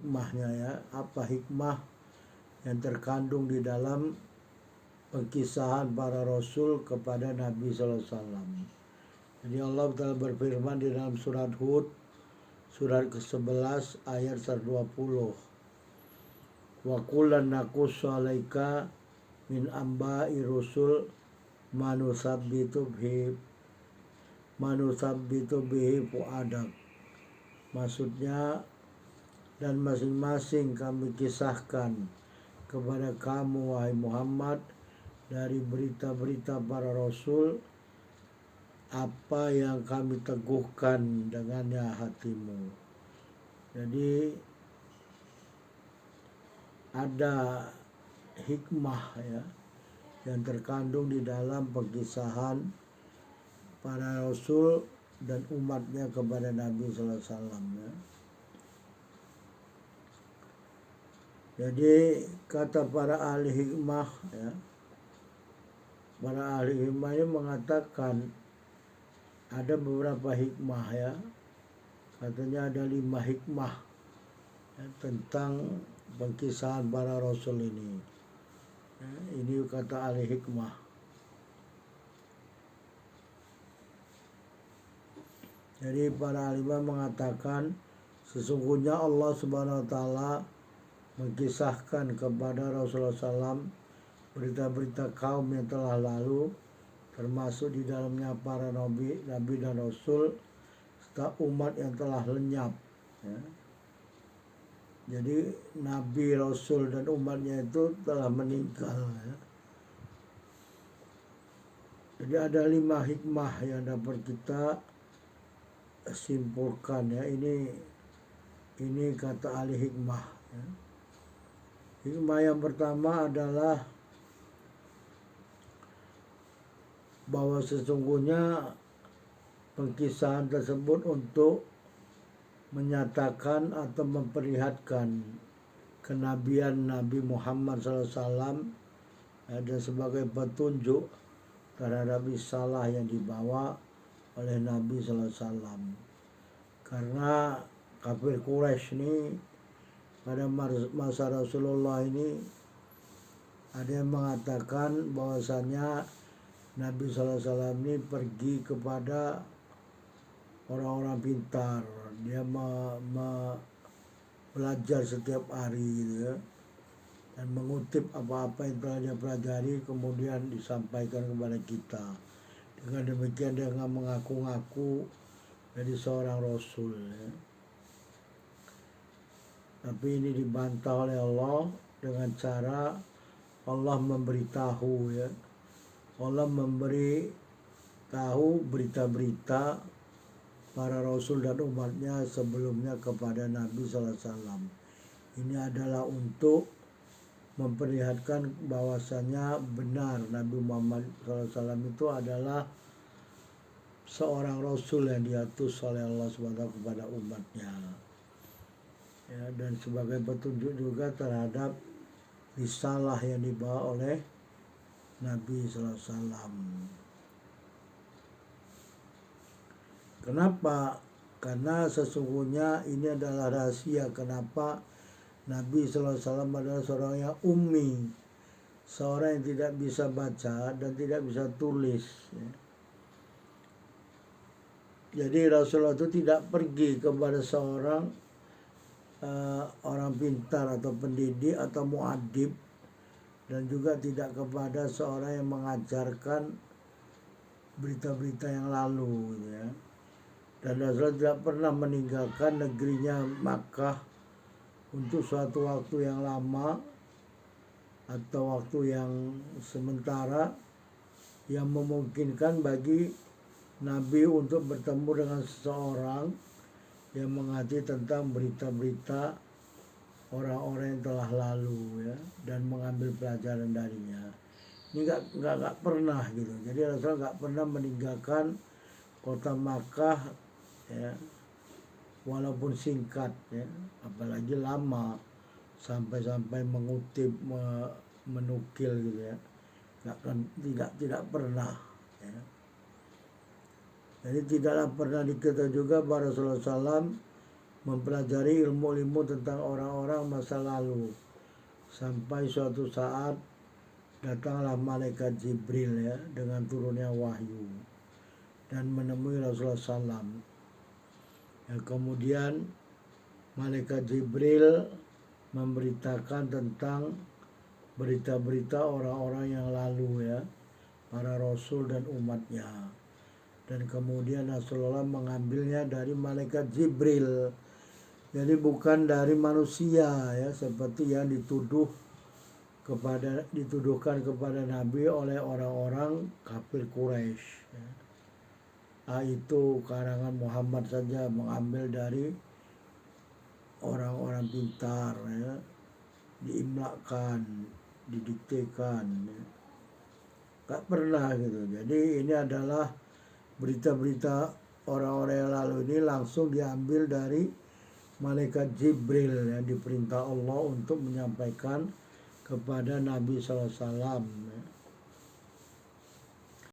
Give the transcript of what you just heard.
hikmahnya ya. Apa hikmah yang terkandung di dalam perkisahan para rasul kepada Nabi SAW. Jadi Allah telah berfirman di dalam surat Hud, surat ke-11 ayat 120. Wa kullan naqussu 'alaika min amba'i rusul manusabbitu bihi fuadak. Maksudnya, dan masing-masing kami kisahkan kepada kamu wahai Muhammad dari berita-berita para rasul apa yang kami teguhkan dengannya hatimu. Jadi ada hikmah ya yang terkandung di dalam perkisahan para rasul dan umatnya kepada Nabi Sallallahu Alaihi Wasallam ya. Jadi kata para ahli hikmah ya, para ahli hikmah ini mengatakan ada beberapa hikmah ya, katanya ada 5 hikmah ya, tentang perkisahan para rasul ini ya, ini kata ahli hikmah. Jadi para ahli hikmah mengatakan sesungguhnya Allah Subhanahu wa taala mengisahkan kepada Rasulullah SAW berita-berita kaum yang telah lalu, termasuk di dalamnya para nabi dan rasul serta umat yang telah lenyap ya. Jadi nabi, rasul dan umatnya itu telah meninggal ya. Jadi ada 5 hikmah yang dapat kita simpulkan ya. Ini kata ahli hikmah ya. Hikmah yang pertama adalah bahwa sesungguhnya perkisahan tersebut untuk menyatakan atau memperlihatkan kenabian Nabi Muhammad SAW dan sebagai petunjuk terhadap risalah yang dibawa oleh Nabi SAW. Karena kafir Quraisy ini pada masa Rasulullah ini ada yang mengatakan bahwasanya Nabi SAW ini pergi kepada orang-orang pintar, dia belajar setiap hari gitu ya, dan mengutip apa-apa yang telah dia pelajari kemudian disampaikan kepada kita. Dengan demikian dia mengaku-ngaku jadi seorang rasul ya. Tapi ini dibantah oleh Allah dengan cara Allah memberitahu ya. Allah memberi tahu berita-berita para rasul dan umatnya sebelumnya kepada Nabi SAW. Ini adalah untuk memperlihatkan bahwasanya benar Nabi Muhammad SAW itu adalah seorang rasul yang diutus oleh Allah SWT kepada umatnya ya, dan sebagai petunjuk juga terhadap risalah yang dibawa oleh Nabi SAW. Kenapa? Karena sesungguhnya ini adalah rahasia kenapa Nabi SAW adalah seorang yang ummi, seorang yang tidak bisa baca dan tidak bisa tulis ya. Jadi Rasulullah itu tidak pergi kepada seorang orang pintar atau pendidik atau muadib, dan juga tidak kepada seorang yang mengajarkan berita-berita yang lalu ya. Dan Rasulullah tidak pernah meninggalkan negerinya Makkah untuk suatu waktu yang lama atau waktu yang sementara yang memungkinkan bagi Nabi untuk bertemu dengan seseorang yang mengerti tentang berita-berita orang-orang yang telah lalu ya, dan mengambil pelajaran darinya. Ini nggak pernah gitu. Jadi Rasulullah nggak pernah meninggalkan kota Makkah ya, walaupun singkat ya, apalagi lama sampai mengutip, menukil gitu ya, tidak pernah ya. Jadi tidaklah pernah diketahui juga bahwa Rasulullah SAW mempelajari ilmu-ilmu tentang orang-orang masa lalu, sampai suatu saat datanglah malaikat Jibril ya dengan turunnya wahyu dan menemui Rasulullah SAW. Ya, kemudian malaikat Jibril memberitakan tentang berita-berita orang-orang yang lalu ya, para rasul dan umatnya. Dan kemudian Rasulullah mengambilnya dari malaikat Jibril. Jadi bukan dari manusia ya, seperti yang dituduhkan kepada Nabi oleh orang-orang kafir Quraisy. Ya. Itu karangan Muhammad saja mengambil dari orang-orang pintar ya, diimlakan, didiktekan ya. Gak pernah gitu. Jadi ini adalah berita-berita orang-orang yang lalu ini langsung diambil dari malaikat Jibril yang diperintah Allah untuk menyampaikan kepada Nabi SAW ya.